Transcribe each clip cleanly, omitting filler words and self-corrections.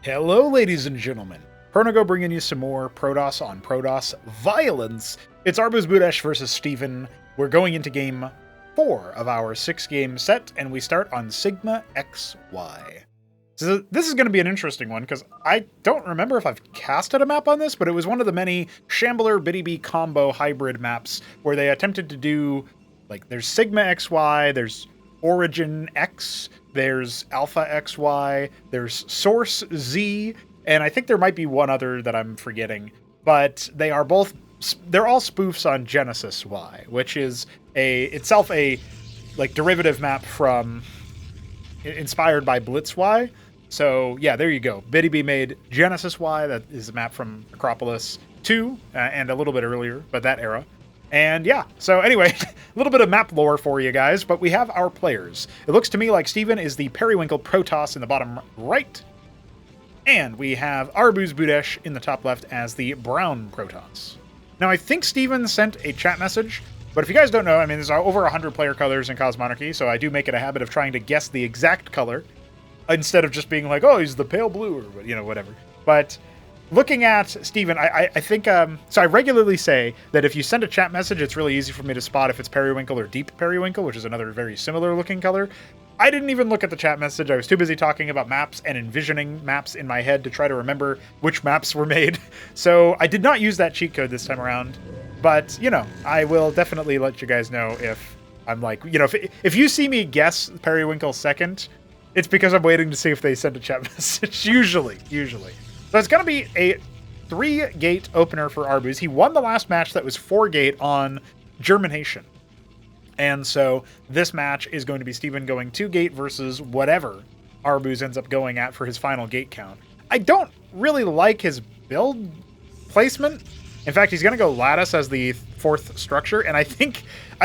Hello, ladies and gentlemen. Pernago bringing you some more Protoss on Protoss violence. It's ArbuzBudesh versus Steven. We're going into game 4 of our 6-game set, and we start on Sigma XY. So this is going to be an interesting one, because I don't remember if I've casted a map on this, but it was one of the many Shambler Biddy combo hybrid maps where they attempted to do, like, there's Sigma XY, there's Origin X, there's Alpha XY, there's Source Z, and I think there might be one other that I'm forgetting, but they're all spoofs on Genesis Y, which is itself a like derivative map from inspired by Blitz Y. So yeah, there you go. Biddy B made Genesis Y, that is a map from Acropolis 2 and a little bit earlier, but that era. And yeah, so anyway, a little bit of map lore for you guys, but we have our players. It looks to me like Steven is the Periwinkle Protoss in the bottom right, and we have ArbuzBudesh in the top left as the Brown Protoss. Now, I think Steven sent a chat message, but if you guys don't know, I mean, there's over 100 player colors in Cosmonarchy, so I do make it a habit of trying to guess the exact color, instead of just being like, oh, he's the pale blue, or, you know, whatever. But looking at Steven, I think, so I regularly say that if you send a chat message, it's really easy for me to spot if it's periwinkle or deep periwinkle, which is another very similar looking color. I didn't even look at the chat message. I was too busy talking about maps and envisioning maps in my head to try to remember which maps were made. So I did not use that cheat code this time around, but, you know, I will definitely let you guys know if I'm like, you know, if you see me guess periwinkle second, it's because I'm waiting to see if they send a chat message, usually. So it's going to be a 3-gate opener for Arbuz. He won the last match that was 4-gate on Germination. And so this match is going to be Steven going 2-gate versus whatever Arbuz ends up going at for his final gate count. I don't really like his build placement. In fact, he's going to go Lattice as the 4th structure, and I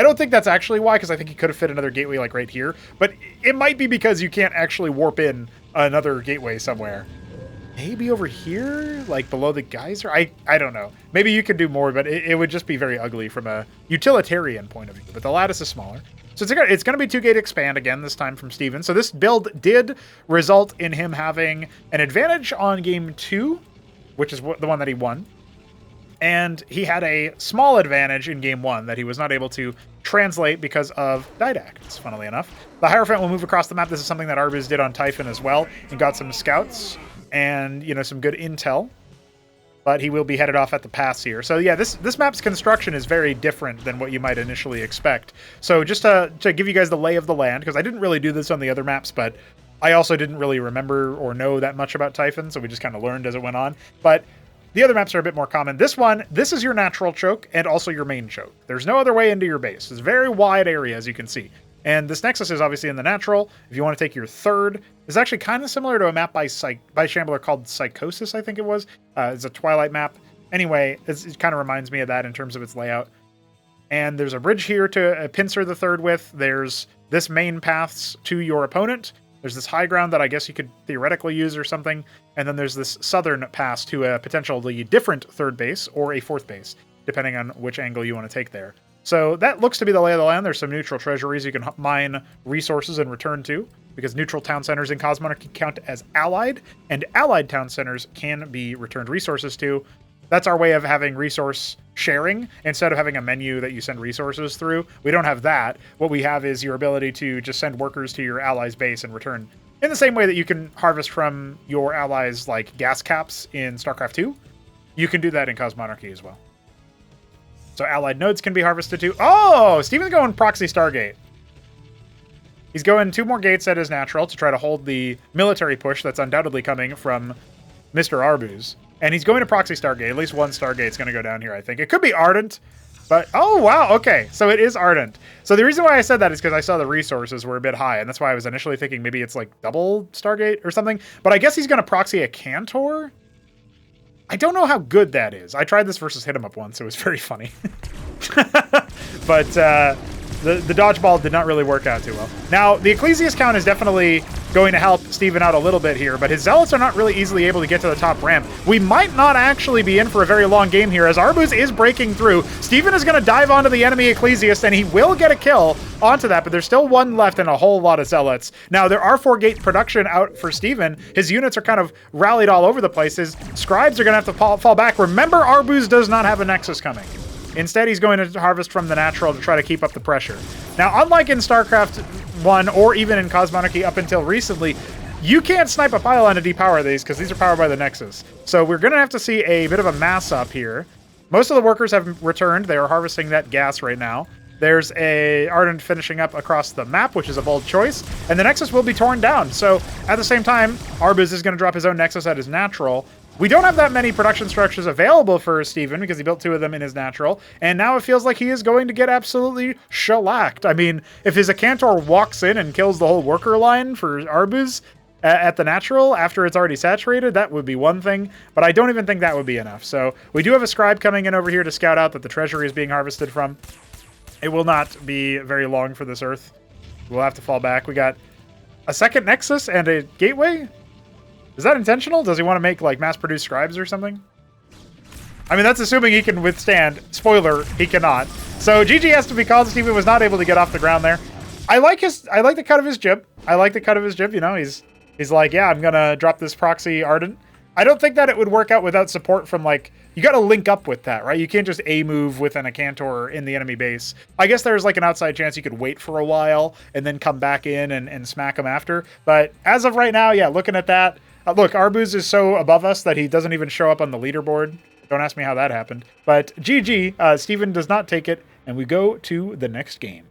don't think that's actually why, because I think he could have fit another gateway like right here, but it might be because you can't actually warp in another gateway somewhere. Maybe over here, like below the geyser? I don't know. Maybe you could do more, but it would just be very ugly from a utilitarian point of view. But the lattice is smaller. So it's going to be 2-gate expand again, this time from Steven. So this build did result in him having an advantage on game 2, which is the one that he won. And he had a small advantage in game 1 that he was not able to translate because of Didacts, funnily enough. The Hierophant will move across the map. This is something that Arbuz did on Typhon as well, and got some scouts and, you know, some good intel, but he will be headed off at the pass here. So yeah, this map's construction is very different than what you might initially expect. So just to give you guys the lay of the land, because I didn't really do this on the other maps, but I also didn't really remember or know that much about Typhon, so we just kind of learned as it went on. But the other maps are a bit more common. This is your natural choke and also your main choke. There's no other way into your base. It's a very wide area, as you can see. And this Nexus is obviously in the natural. If you want to take your 3rd, it's actually kind of similar to a map by Shambler called Psychosis, I think it was. It's a Twilight map. Anyway, it kind of reminds me of that in terms of its layout. And there's a bridge here to pincer the 3rd with. There's this main paths to your opponent. There's this high ground that I guess you could theoretically use or something. And then there's this southern pass to a potentially different 3rd base or a 4th base, depending on which angle you want to take there. So that looks to be the lay of the land. There's some neutral treasuries you can mine resources and return to, because neutral town centers in Cosmonarchy count as allied, and allied town centers can be returned resources to. That's our way of having resource sharing instead of having a menu that you send resources through. We don't have that. What we have is your ability to just send workers to your allies' base and return. In the same way that you can harvest from your allies' like gas caps in Starcraft 2, you can do that in Cosmonarchy as well. So allied nodes can be harvested too. Oh, Steven's going proxy Stargate. He's going 2 more gates at his natural to try to hold the military push that's undoubtedly coming from Mr. Arbuz. And he's going to proxy Stargate. At least one Stargate's going to go down here, I think. It could be Ardent, but oh, wow. Okay, so it is Ardent. So the reason why I said that is because I saw the resources were a bit high, and that's why I was initially thinking maybe it's like double Stargate or something. But I guess he's going to proxy a Cantor. I don't know how good that is. I tried this versus Hit 'em Up once. It was very funny. But The dodgeball did not really work out too well. Now, the Ecclesiast count is definitely going to help Steven out a little bit here, but his Zealots are not really easily able to get to the top ramp. We might not actually be in for a very long game here, as Arbuz is breaking through. Steven is going to dive onto the enemy Ecclesiast, and he will get a kill onto that, but there's still one left and a whole lot of Zealots. Now, there are 4-gate production out for Steven. His units are kind of rallied all over the place. His Scribes are going to have to fall back. Remember, Arbuz does not have a Nexus coming. Instead, he's going to harvest from the natural to try to keep up the pressure. Now, unlike in StarCraft 1 or even in Cosmonarchy up until recently, you can't snipe a pylon to depower these because these are powered by the Nexus. So we're going to have to see a bit of a mass up here. Most of the workers have returned. They are harvesting that gas right now. There's a Ardent finishing up across the map, which is a bold choice, and the Nexus will be torn down. So at the same time, Arbuz is going to drop his own Nexus at his natural. We don't have that many production structures available for Steven because he built 2 of them in his natural, and now it feels like he is going to get absolutely shellacked. I mean, if his Acantor walks in and kills the whole worker line for Arbuz at the natural after it's already saturated, that would be one thing, but I don't even think that would be enough. So we do have a Scribe coming in over here to scout out that the treasury is being harvested from. It will not be very long for this Earth. We'll have to fall back. We got a second Nexus and a Gateway? Is that intentional? Does he want to make, like, mass-produced Scribes or something? I mean, that's assuming he can withstand. Spoiler, he cannot. So GG has to be called. Steven was not able to get off the ground there. I like the cut of his jib. You know, he's like, yeah, I'm gonna drop this proxy Ardent. I don't think that it would work out without support from, like, you got to link up with that, right? You can't just A-move with an Acantor in the enemy base. I guess there's, like, an outside chance you could wait for a while and then come back in and smack him after. But as of right now, yeah, looking at that, look, Arbuz is so above us that he doesn't even show up on the leaderboard. Don't ask me how that happened. But GG, Steven does not take it, and we go to the next game.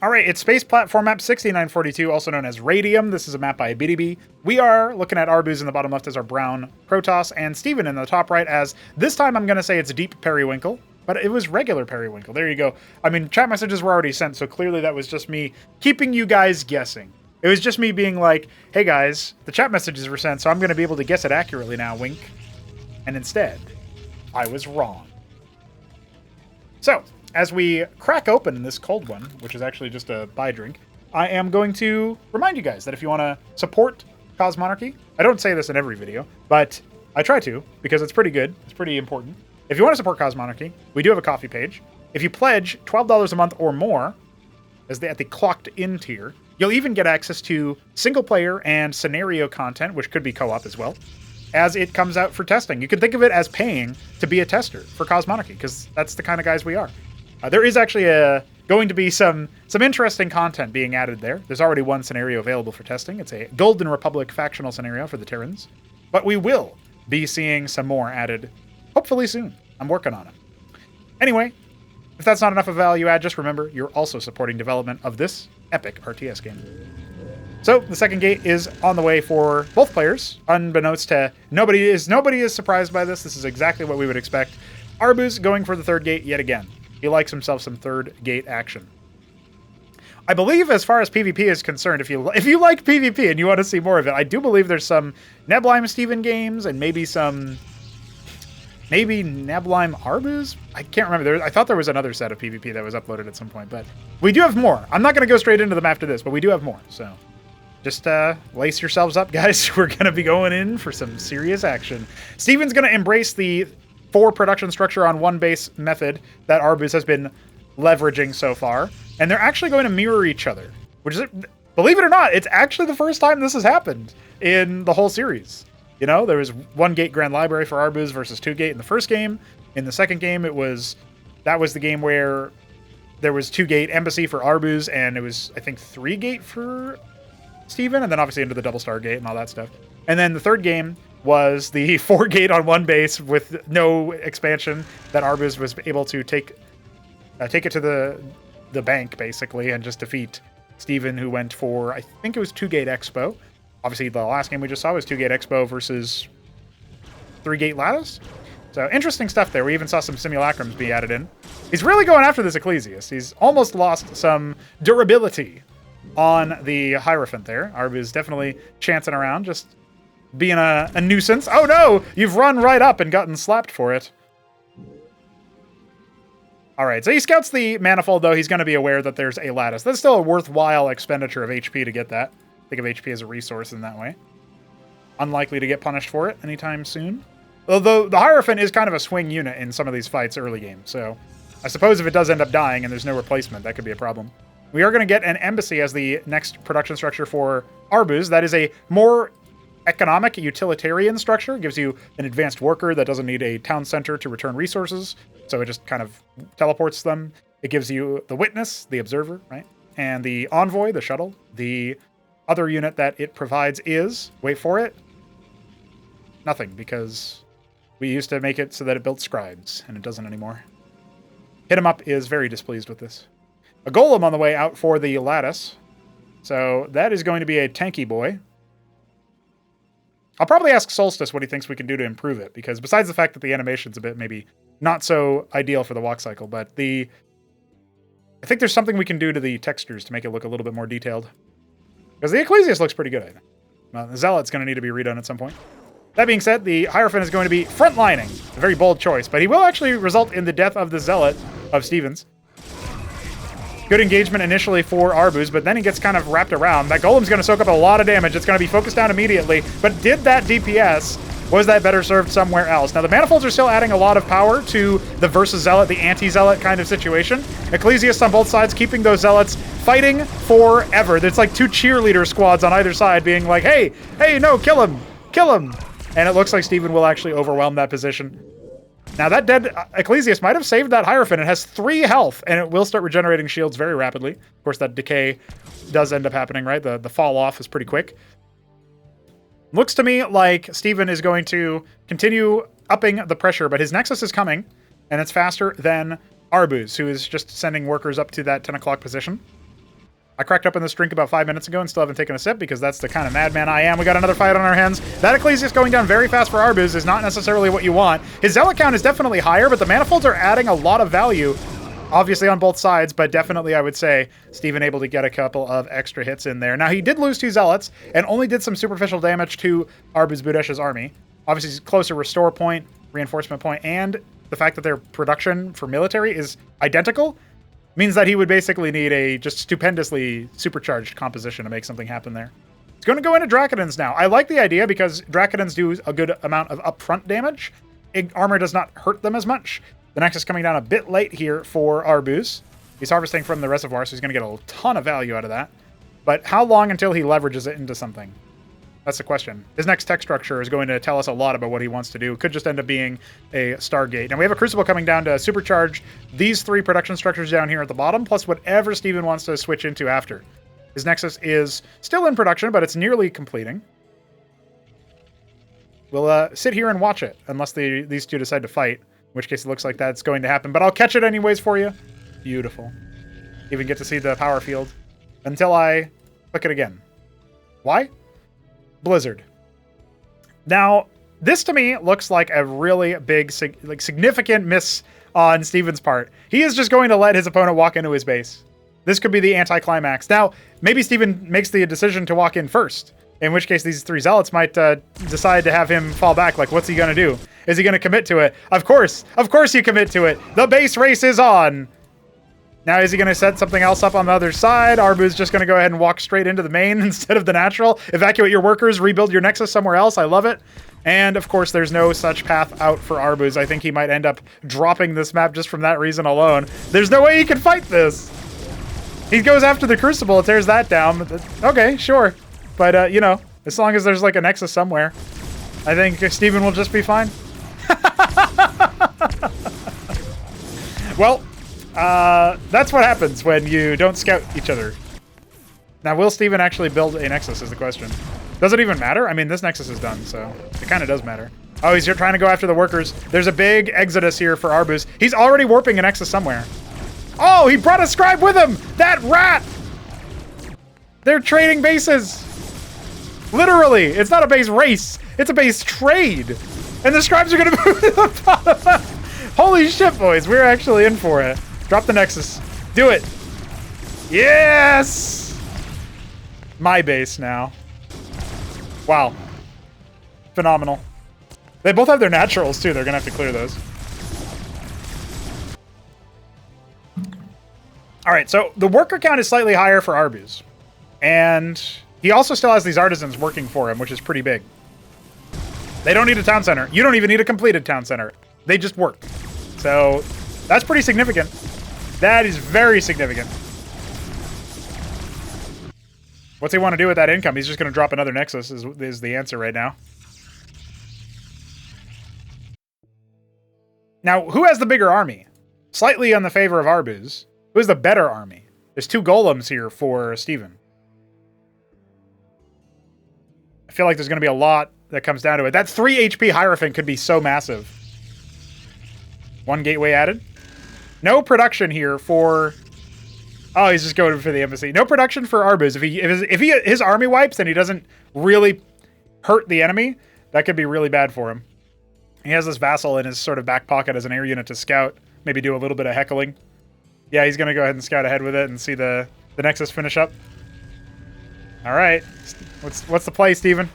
All right, it's Space Platform Map 6942, also known as Radium. This is a map by BDB. We are looking at Arbuz in the bottom left as our brown Protoss, and Steven in the top right as, this time I'm going to say it's Deep Periwinkle, but it was regular Periwinkle. There you go. I mean, chat messages were already sent, so clearly that was just me keeping you guys guessing. It was just me being like, hey guys, the chat messages were sent, so I'm going to be able to guess it accurately now, wink. And instead, I was wrong. So, as we crack open this cold one, which is actually just a buy drink, I am going to remind you guys that if you want to support Cosmonarchy, I don't say this in every video, but I try to, because it's pretty good, it's pretty important. If you want to support Cosmonarchy, we do have a coffee page. If you pledge $12 a month or more, at the clocked in tier, you'll even get access to single player and scenario content, which could be co-op as well, as it comes out for testing. You can think of it as paying to be a tester for Cosmonarchy, because that's the kind of guys we are. There is actually going to be some interesting content being added there. There's already one scenario available for testing. It's a Golden Republic factional scenario for the Terrans. But we will be seeing some more added, hopefully soon. I'm working on it. Anyway, if that's not enough of value add, just remember, you're also supporting development of this epic RTS game. So, the second gate is on the way for both players. Unbeknownst to nobody is surprised by this. This is exactly what we would expect. Arbuz going for the third gate yet again. He likes himself some third gate action. I believe, as far as PvP is concerned, if you like PvP and you want to see more of it, I do believe there's some Neblime Steven games and maybe Neblime Arbuz? I can't remember. I thought there was another set of PvP that was uploaded at some point, but we do have more. I'm not going to go straight into them after this, but we do have more. So just lace yourselves up, guys. We're going to be going in for some serious action. Steven's going to embrace the 4 production structure on 1 base method that Arbuz has been leveraging so far, and they're actually going to mirror each other, which is, believe it or not, it's actually the first time this has happened in the whole series. You know, there was 1 gate Grand Library for Arbuz versus 2 gate in the first game. In the second game, that was the game where there was 2 gate Embassy for Arbuz, and it was, I think, 3 gate for Steven, and then obviously into the Double Star Gate and all that stuff. And then the third game was the 4 gate on 1 base with no expansion that Arbuz was able to take it to the bank, basically, and just defeat Steven, who went for, I think it was 2 gate Expo. Obviously, the last game we just saw was 2 gate Expo versus 3 gate Lattice. So interesting stuff there. We even saw some simulacrums be added in. He's really going after this Ecclesiast. He's almost lost some durability on the Hierophant there. Arbuz definitely chancing around, just being a nuisance. Oh no! You've run right up and gotten slapped for it. All right, so he scouts the manifold, though he's going to be aware that there's a lattice. That's still a worthwhile expenditure of HP to get that. Think of HP as a resource in that way. Unlikely to get punished for it anytime soon. Although the Hierophant is kind of a swing unit in some of these fights early game, so I suppose if it does end up dying and there's no replacement, that could be a problem. We are going to get an embassy as the next production structure for Arbuz. That is a more economic utilitarian structure. It gives you an advanced worker that doesn't need a town center to return resources, so it just kind of teleports them. It gives you the witness, the observer, right? And the envoy, the shuttle. The other unit that it provides is, wait for it, nothing, because we used to make it so that it built scribes, and it doesn't anymore. Hit 'em Up is very displeased with this. A golem on the way out for the lattice. So that is going to be a tanky boy. I'll probably ask Solstice what he thinks we can do to improve it, because besides the fact that the animation's a bit maybe not so ideal for the walk cycle, but I think there's something we can do to the textures to make it look a little bit more detailed. Because the Ecclesiast looks pretty good, I think. Well, the Zealot's going to need to be redone at some point. That being said, the Hierophant is going to be frontlining. A very bold choice, but he will actually result in the death of the Zealot of Stevens. Good engagement initially for Arbuz, but then he gets kind of wrapped around. That Golem's going to soak up a lot of damage. It's going to be focused down immediately, but did that DPS? Was that better served somewhere else? Now, the Manifolds are still adding a lot of power to the versus Zealot, the anti-Zealot kind of situation. Ecclesiasts on both sides, keeping those Zealots fighting forever. It's like two cheerleader squads on either side being like, hey, no, kill him, kill him. And it looks like Steven will actually overwhelm that position. Now, that dead Ecclesiast might have saved that Hierophant. It has 3 health, and it will start regenerating shields very rapidly. Of course, that decay does end up happening, right? The fall off is pretty quick. Looks to me like Steven is going to continue upping the pressure, but his Nexus is coming, and it's faster than Arbuz, who is just sending workers up to that 10 o'clock position. I cracked open this drink about 5 minutes ago and still haven't taken a sip because that's the kind of madman I am. We got another fight on our hands. That Ecclesiast going down very fast for Arbuz is not necessarily what you want. His Zealot count is definitely higher, but the Manifolds are adding a lot of value, obviously on both sides, but definitely I would say Steven able to get a couple of extra hits in there. Now, he did lose 2 Zealots and only did some superficial damage to ArbuzBudesh's army. Obviously, he's closer restore point, reinforcement point, and the fact that their production for military is identical means that he would basically need a just stupendously supercharged composition to make something happen there. It's going to go into Dracodons now. I like the idea because Dracodons do a good amount of upfront damage. Armor does not hurt them as much. The Nexus coming down a bit late here for Arbuz. He's harvesting from the reservoir, so he's going to get a ton of value out of that. But how long until he leverages it into something? That's the question. His next tech structure is going to tell us a lot about what he wants to do. It could just end up being a Stargate. And we have a Crucible coming down to supercharge these 3 production structures down here at the bottom, plus whatever Steven wants to switch into after. His Nexus is still in production, but it's nearly completing. We'll sit here and watch it, unless these two decide to fight, in which case it looks like that's going to happen. But I'll catch it anyways for you. Beautiful. Even get to see the power field until I click it again. Why? Blizzard. Now, this to me looks like a really big, significant miss on Steven's part. He is just going to let his opponent walk into his base. This could be the anticlimax. Now, maybe Steven makes the decision to walk in first, in which case these 3 Zealots might decide to have him fall back. Like, what's he going to do? Is he going to commit to it? Of course you commit to it. The base race is on. Now, is he going to set something else up on the other side? Arbuz just going to go ahead and walk straight into the main instead of the natural. Evacuate your workers, rebuild your Nexus somewhere else. I love it. And, of course, there's no such path out for Arbuz. I think he might end up dropping this map just from that reason alone. There's no way he can fight this. He goes after the Crucible, tears that down. Okay, sure. But, you know, as long as there's, like, a Nexus somewhere, I think Steven will just be fine. Well, that's what happens when you don't scout each other. Now, will Steven actually build a Nexus is the question. Does it even matter? I mean, this Nexus is done, so it kind of does matter. Oh, he's trying to go after the workers. There's a big exodus here for Arbuz. He's already warping a Nexus somewhere. Oh, he brought a scribe with him! That rat! They're trading bases. Literally, it's not a base race. It's a base trade. And the scribes are going to move to the bottom. Holy shit, boys. We're actually in for it. Drop the Nexus. Do it. Yes! My base now. Wow. Phenomenal. They both have their naturals, too. They're going to have to clear those. All right, so the worker count is slightly higher for Arbuz. And he also still has these artisans working for him, which is pretty big. They don't need a town center. You don't even need a completed town center. They just work. So that's pretty significant. That is very significant. What's he want to do with that income? He's just going to drop another Nexus is the answer right now. Now, who has the bigger army? Slightly on the favor of Arbuz. Who has the better army? There's 2 golems here for Steven. I feel like there's going to be a lot that comes down to it. That 3 HP Hierophant could be so massive. 1 gateway added. No production here for... Oh, he's just going for the embassy. No production for Arbuz. If his army wipes and he doesn't really hurt the enemy, that could be really bad for him. He has this vassal in his sort of back pocket as an air unit to scout. Maybe do a little bit of heckling. Yeah, he's going to go ahead and scout ahead with it and see the Nexus finish up. All right. What's the play, Steven?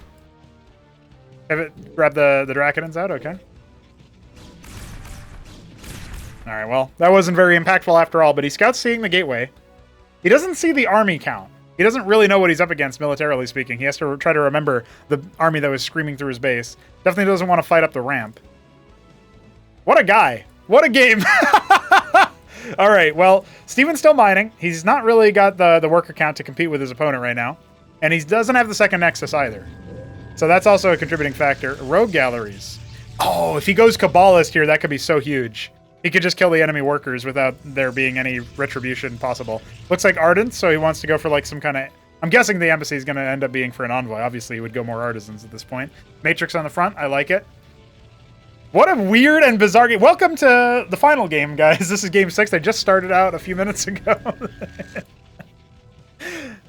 Have it grab the Draconins out? Okay. All right, well, that wasn't very impactful after all, but he scouts seeing the gateway. He doesn't see the army count. He doesn't really know what he's up against, militarily speaking. He has to try to remember the army that was screaming through his base. Definitely doesn't want to fight up the ramp. What a guy. What a game. All right, well, Steven's still mining. He's not really got the worker count to compete with his opponent right now. And he doesn't have the second Nexus either. So that's also a contributing factor. Rogue galleries. Oh, if he goes Kabbalist here, that could be so huge. He could just kill the enemy workers without there being any retribution possible. Looks like Ardent, so he wants to go for like some kind of... I'm guessing the embassy is going to end up being for an envoy. Obviously, he would go more artisans at this point. Matrix on the front. I like it. What a weird and bizarre game. Welcome to the final game, guys. This is game 6. I just started out a few minutes ago.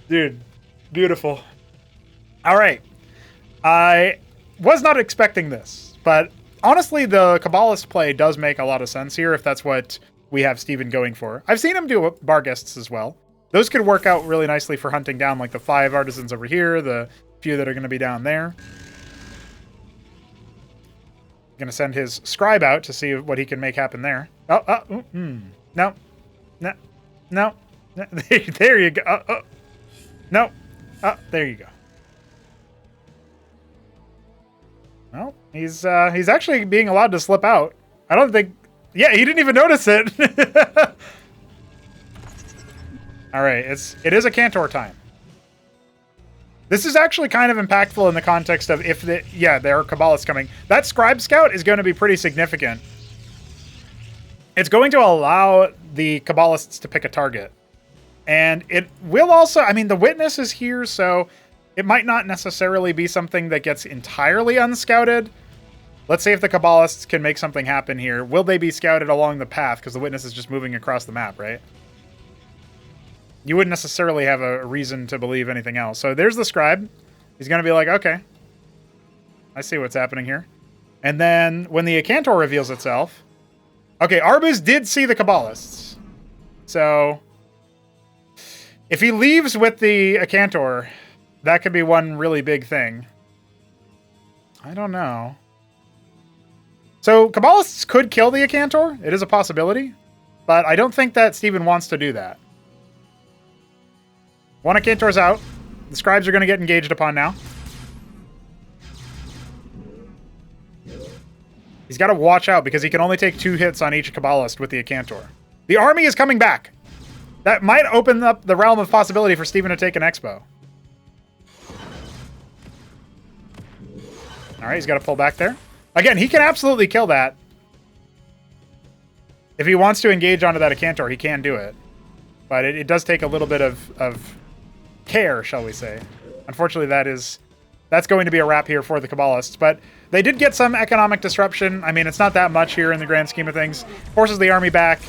Dude, beautiful. All right. I was not expecting this, but... honestly, the Kabbalist play does make a lot of sense here if that's what we have Steven going for. I've seen him do Barghests as well. Those could work out really nicely for hunting down like the 5 artisans over here, the few that are going to be down there. Going to send his scribe out to see what he can make happen there. No. There you go. No. There you go. Well, he's actually being allowed to slip out. I don't think... Yeah, he didn't even notice it. All right, it is a Cantor time. This is actually kind of impactful in the context of if the... Yeah, there are Kabbalists coming. That Scribe Scout is going to be pretty significant. It's going to allow the Kabbalists to pick a target. And it will also... I mean, the Witness is here, so... it might not necessarily be something that gets entirely unscouted. Let's see if the Kabbalists can make something happen here. Will they be scouted along the path? Because the Witness is just moving across the map, right? You wouldn't necessarily have a reason to believe anything else. So there's the Scribe. He's going to be like, okay. I see what's happening here. And then when the Acantor reveals itself... okay, Arbuz did see the Kabbalists. So... if he leaves with the Acantor... that could be one really big thing. I don't know. So, Kabbalists could kill the Acantor. It is a possibility. But I don't think that Steven wants to do that. One Acantor's out. The Scribes are going to get engaged upon now. He's got to watch out because he can only take 2 hits on each Kabbalist with the Acantor. The army is coming back. That might open up the realm of possibility for Steven to take an Expo. All right, he's got to pull back there. Again, he can absolutely kill that. If he wants to engage onto that Acantor, he can do it. But it does take a little bit of care, shall we say. Unfortunately, that's going to be a wrap here for the Kabbalists. But they did get some economic disruption. I mean, it's not that much here in the grand scheme of things. Forces the army back.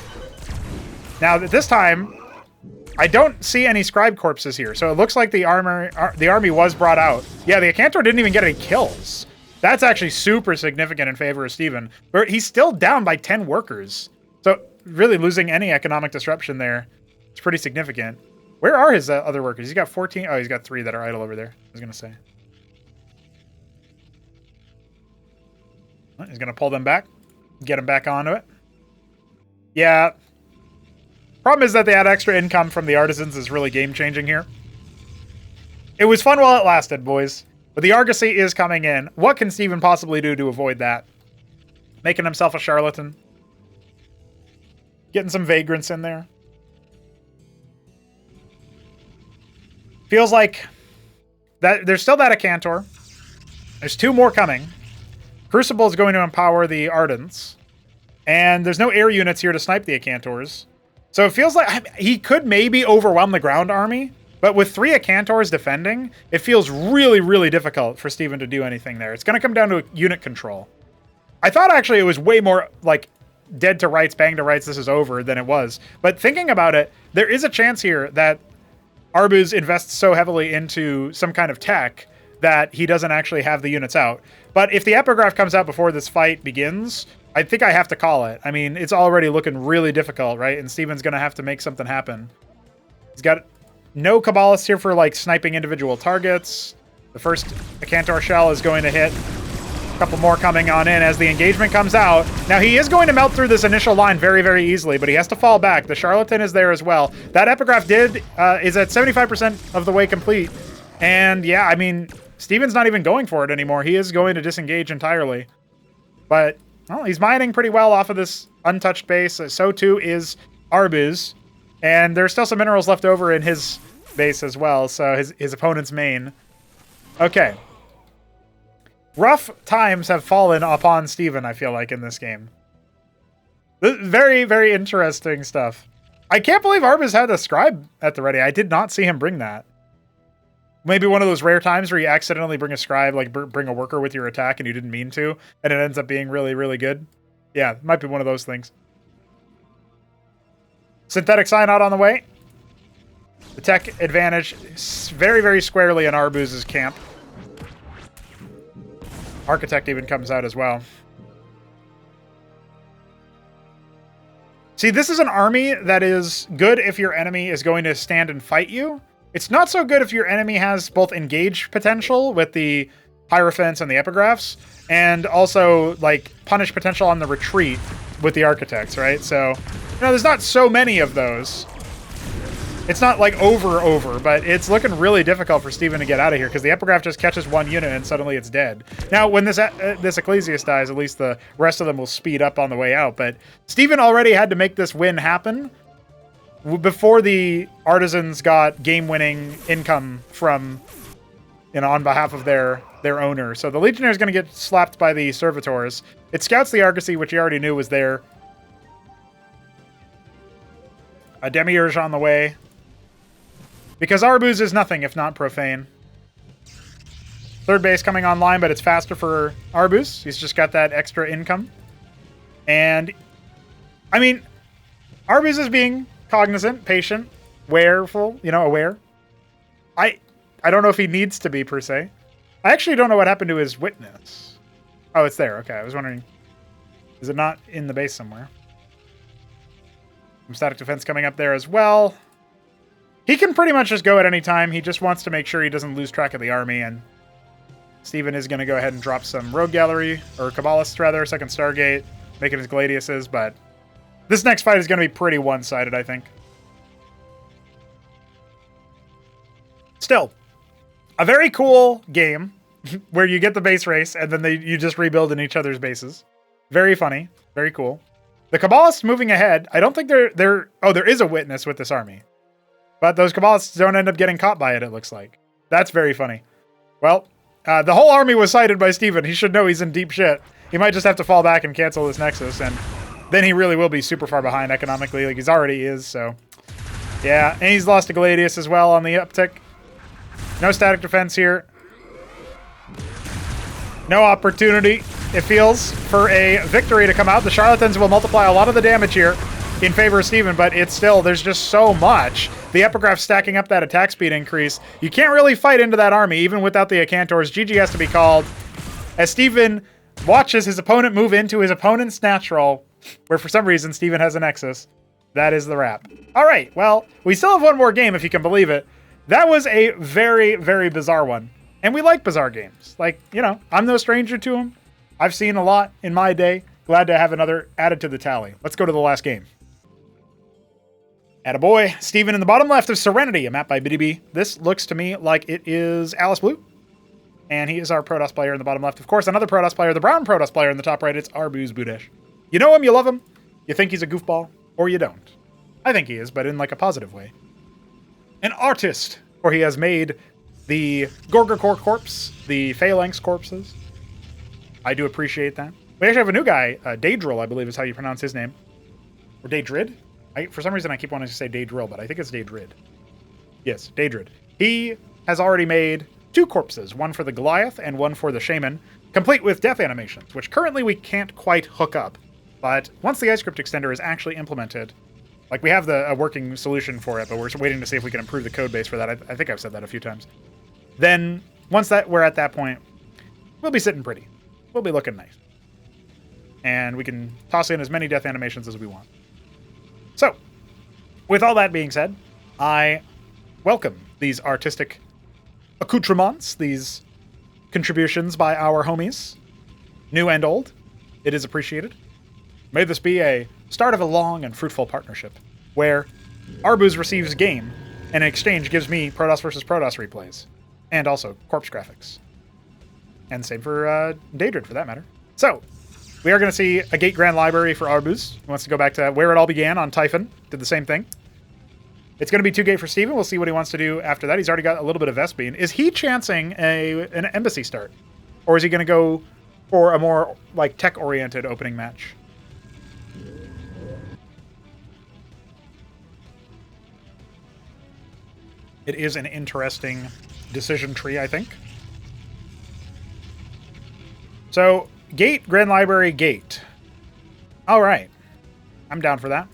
Now, this time, I don't see any scribe corpses here. So it looks like the army was brought out. Yeah, the Acantor didn't even get any kills. That's actually super significant in favor of Steven. But he's still down by 10 workers. So really losing any economic disruption there is pretty significant. Where are his other workers? He's got 14. Oh, he's got 3 that are idle over there. I was going to say. He's going to pull them back. Get them back onto it. Yeah. Problem is that they had extra income from the artisans is really game-changing here. It was fun while it lasted, boys. But the Argosy is coming in. What can Steven possibly do to avoid that? Making himself a charlatan. Getting some vagrants in there. Feels like that there's still that Acantor. There's 2 more coming. Crucible is going to empower the Ardents. And there's no air units here to snipe the Acantors. So it feels like he could maybe overwhelm the ground army. But with 3 Acantors defending, it feels really, really difficult for Steven to do anything there. It's going to come down to unit control. I thought actually it was way more like dead to rights, bang to rights, this is over than it was. But thinking about it, there is a chance here that Arbuz invests so heavily into some kind of tech that he doesn't actually have the units out. But if the epigraph comes out before this fight begins, I think I have to call it. I mean, it's already looking really difficult, right? And Steven's going to have to make something happen. He's got no Kabbalists here for, like, sniping individual targets. The first Acantor shell is going to hit. A couple more coming on in as the engagement comes out. Now, he is going to melt through this initial line very, very easily, but he has to fall back. The Charlatan is there as well. That epigraph is at 75% of the way complete. And, yeah, I mean, Steven's not even going for it anymore. He is going to disengage entirely. But, well, he's mining pretty well off of this untouched base. So, too, is Arbuz. And there's still some minerals left over in his base as well, so his opponent's main. Okay. Rough times have fallen upon Steven, I feel like, in this game. Very, very interesting stuff. I can't believe Arbuz had a scribe at the ready. I did not see him bring that. Maybe one of those rare times where you accidentally bring a scribe, like bring a worker with your attack and you didn't mean to, and it ends up being really, really good. Yeah, might be one of those things. Synthetic Cyanide on the way. The tech advantage very, very squarely in Arbuz's camp. Architect even comes out as well. See, this is an army that is good if your enemy is going to stand and fight you. It's not so good if your enemy has both engage potential with the Hierophants and the Epigraphs, and also, like, punish potential on the retreat with the Architects, right? So, you know, there's not so many of those. It's not, like, over, but it's looking really difficult for Steven to get out of here, because the Epigraph just catches one unit and suddenly it's dead. Now, when this Ecclesiast dies, at least the rest of them will speed up on the way out, but Steven already had to make this win happen before the Artisans got game-winning income from, you know, on behalf of their owner. So the Legionnaire is going to get slapped by the Servitors. It scouts the Argosy, which he already knew was there. A Demiurge on the way. Because Arbuz is nothing if not profane. Third base coming online, but it's faster for Arbuz. He's just got that extra income. And, I mean, Arbuz is being cognizant, patient, wareful, you know, aware. I don't know if he needs to be, per se. I actually don't know what happened to his witness. Oh, it's there. Okay, I was wondering, is it not in the base somewhere? Some static defense coming up there as well. He can pretty much just go at any time. He just wants to make sure he doesn't lose track of the army, and Steven is going to go ahead and drop some Rogue Gallery, or Kabbalists rather, second Stargate, making his Gladiuses, but this next fight is going to be pretty one-sided, I think. Still, a very cool game where you get the base race and then you just rebuild in each other's bases. Very funny. Very cool. The Kabbalists moving ahead. I don't think they're... Oh, there is a witness with this army. But those Kabbalists don't end up getting caught by it looks like. That's very funny. Well, the whole army was cited by Steven. He should know he's in deep shit. He might just have to fall back and cancel this Nexus, and then he really will be super far behind economically, like he's already is, so... Yeah, and he's lost to Gladius as well on the uptick. No static defense here. No opportunity, it feels, for a victory to come out. The Charlatans will multiply a lot of the damage here in favor of Steven, but it's still, there's just so much. The Epigraph stacking up that attack speed increase. You can't really fight into that army, even without the Acantors. GG has to be called, as Steven watches his opponent move into his opponent's natural, where for some reason Steven has a Nexus. That is the wrap. All right, well, we still have one more game, if you can believe it. That was a very, very bizarre one. And we like bizarre games. Like, you know, I'm no stranger to them. I've seen a lot in my day. Glad to have another added to the tally. Let's go to the last game. Attaboy. Steven in the bottom left of Serenity, a map by BDB. This looks to me like it is Alice Blue. And he is our Protoss player in the bottom left. Of course, another Protoss player, the brown Protoss player in the top right. It's ArbuzBudesh. You know him, you love him. You think he's a goofball, or you don't. I think he is, but in like a positive way. An artist, for he has made the Gorgorkor corpse, the Phalanx corpses. I do appreciate that. We actually have a new guy, Daedrill, I believe is how you pronounce his name. Or Daedrid? For some reason, I keep wanting to say Daedrill, but I think it's Daedrid. Yes, Daedrid. He has already made 2 corpses, one for the Goliath and one for the Shaman, complete with death animations, which currently we can't quite hook up. But once the iScript extender is actually implemented, like we have a working solution for it, but we're waiting to see if we can improve the code base for that. I think I've said that a few times. Then, once we're at that point, we'll be sitting pretty. We'll be looking nice. And we can toss in as many death animations as we want. So, with all that being said, I welcome these artistic accoutrements, these contributions by our homies, new and old. It is appreciated. May this be a start of a long and fruitful partnership, where Arbuz receives game, and in exchange gives me Protoss versus Protoss replays, and also corpse graphics. And same for Daedrid, for that matter. So, we are going to see a Gate Grand Library for Arbuz. He wants to go back to where it all began on Typhon. Did the same thing. It's going to be 2 Gate for Steven. We'll see what he wants to do after that. He's already got a little bit of Vespene. Is he chancing an embassy start? Or is he going to go for a more like tech-oriented opening match? It is an interesting decision tree, I think. So, Gate, Grand Library, Gate. All right. I'm down for that.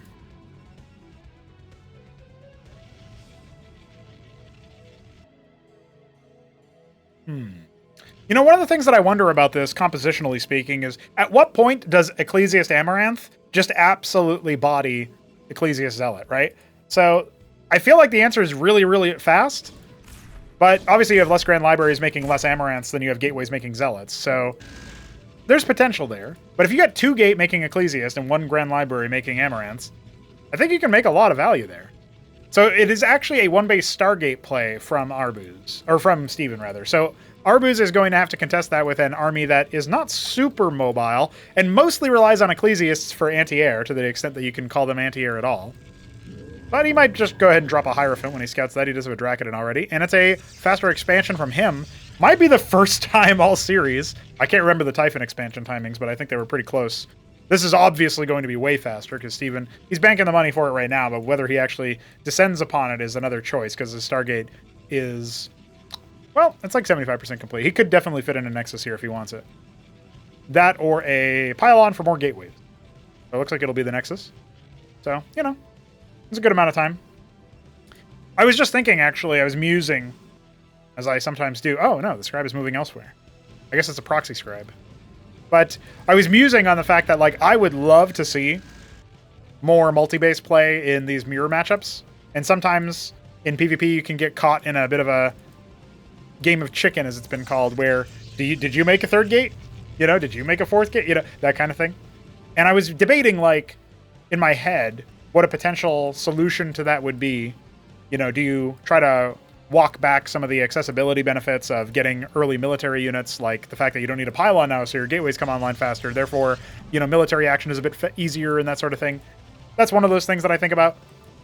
You know, one of the things that I wonder about this, compositionally speaking, is at what point does Ecclesiast Amaranth just absolutely body Ecclesiast Zealot, right? So, I feel like the answer is really, really fast. But obviously you have less Grand Libraries making less Amaranths than you have Gateways making Zealots, so there's potential there. But if you got 2 Gate making Ecclesiast and 1 Grand Library making Amaranths, I think you can make a lot of value there. So it is actually a 1-base Stargate play from Arbuz, or from Steven, rather. So Arbuz is going to have to contest that with an army that is not super mobile, and mostly relies on Ecclesiasts for anti-air, to the extent that you can call them anti-air at all. But he might just go ahead and drop a Hierophant when he scouts that. He does have a Dracodon already. And it's a faster expansion from him. Might be the first time all series. I can't remember the Typhon expansion timings, but I think they were pretty close. This is obviously going to be way faster, because Steven, he's banking the money for it right now, but whether he actually descends upon it is another choice, because the Stargate is, well, it's like 75% complete. He could definitely fit in a Nexus here if he wants it. That or a Pylon for more gateways. So it looks like it'll be the Nexus. So, you know, it's a good amount of time. I was just thinking, actually, I was musing, as I sometimes do. Oh, no, the scribe is moving elsewhere. I guess it's a proxy scribe. But I was musing on the fact that, like, I would love to see more multi-base play in these mirror matchups. And sometimes in PvP you can get caught in a bit of a game of chicken, as it's been called, where did you make a 3rd gate? You know, did you make a 4th gate? You know, that kind of thing. And I was debating, like, in my head, what a potential solution to that would be. You know, do you try to walk back some of the accessibility benefits of getting early military units, like the fact that you don't need a pylon now, so your gateways come online faster, therefore, you know, military action is a bit easier and that sort of thing. That's one of those things that I think about.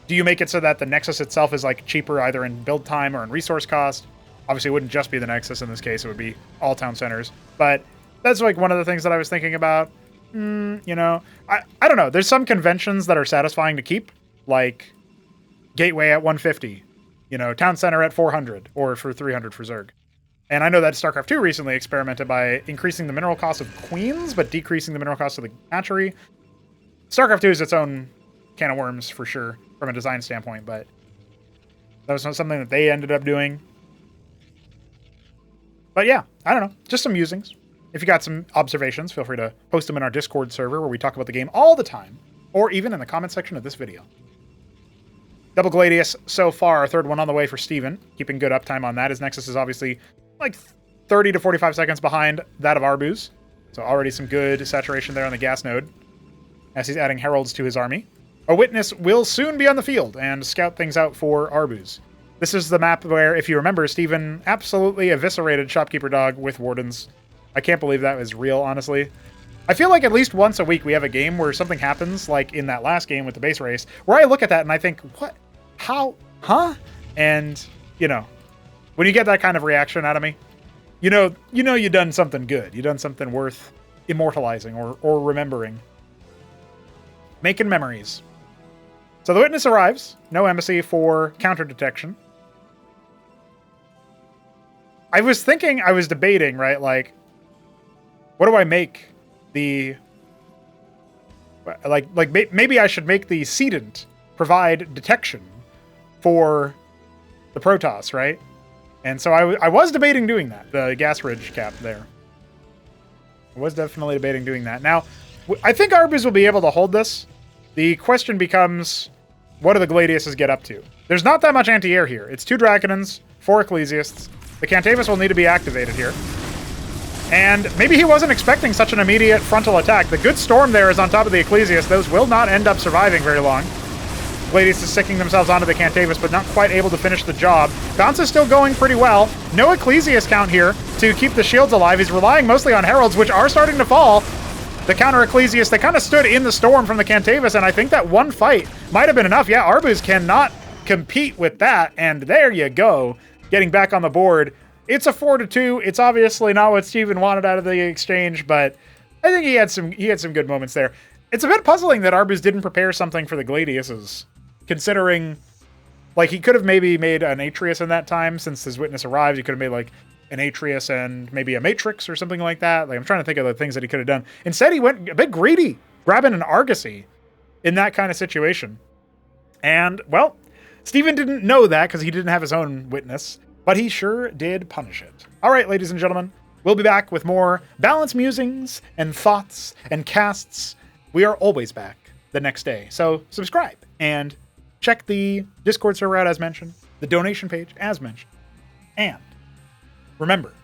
Do you make it so that the Nexus itself is, like, cheaper either in build time or in resource cost? Obviously, it wouldn't just be the Nexus in this case, it would be all town centers. But that's, like, one of the things that I was thinking about. You know, I don't know. There's some conventions that are satisfying to keep, like Gateway at 150, you know, Town Center at 400, or for 300 for Zerg. And I know that StarCraft 2 recently experimented by increasing the mineral cost of Queens, but decreasing the mineral cost of the Hatchery. StarCraft 2 is its own can of worms, for sure, from a design standpoint, but that was not something that they ended up doing. But yeah, I don't know. Just some musings. If you got some observations, feel free to post them in our Discord server, where we talk about the game all the time, or even in the comment section of this video. Double Gladius so far, 3rd one on the way for Steven, keeping good uptime on that. His Nexus is obviously like 30 to 45 seconds behind that of Arbuz, so already some good saturation there on the gas node, as he's adding heralds to his army. A witness will soon be on the field and scout things out for Arbuz. This is the map where, if you remember, Steven absolutely eviscerated Shopkeeper Dog with Wardens. I can't believe that was real, honestly. I feel like at least once a week we have a game where something happens, like in that last game with the base race, where I look at that and I think, what? How? Huh? And, you know, when you get that kind of reaction out of me, you know you've done something good. You've done something worth immortalizing or remembering. Making memories. So the witness arrives. No embassy for counter detection. I was debating, right? Like, what do I make the... maybe I should make the Sedent provide detection for the Protoss, right? And so I was debating doing that, the gas ridge cap there. I was definitely debating doing that. Now, I think Arbuz will be able to hold this. The question becomes, what do the Gladiuses get up to? There's not that much anti-air here. It's 2 Draconans, 4 Ecclesiasts. The Cantavis will need to be activated here. And maybe he wasn't expecting such an immediate frontal attack. The good storm there is on top of the Ecclesiast. Those will not end up surviving very long. Gladius is sticking themselves onto the Cantavis, but not quite able to finish the job. Bounce is still going pretty well. No Ecclesiast count here to keep the shields alive. He's relying mostly on Heralds, which are starting to fall. The counter Ecclesiast, they kind of stood in the storm from the Cantavis, and I think that one fight might have been enough. Yeah, Arbuz cannot compete with that, and there you go. Getting back on the board. It's a 4-2. It's obviously not what Steven wanted out of the exchange, but I think he had some good moments there. It's a bit puzzling that Arbuz didn't prepare something for the Gladiuses, considering, like, he could have maybe made an Atreus in that time since his witness arrived. He could have made, like, an Atreus and maybe a Matrix or something like that. Like, I'm trying to think of the things that he could have done. Instead, he went a bit greedy, grabbing an Argosy in that kind of situation. And, well, Steven didn't know that because he didn't have his own witness, but he sure did punish it. All right, ladies and gentlemen, we'll be back with more balanced musings and thoughts and casts. We are always back the next day. So subscribe and check the Discord server out as mentioned, the donation page as mentioned. And remember,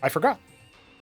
I forgot.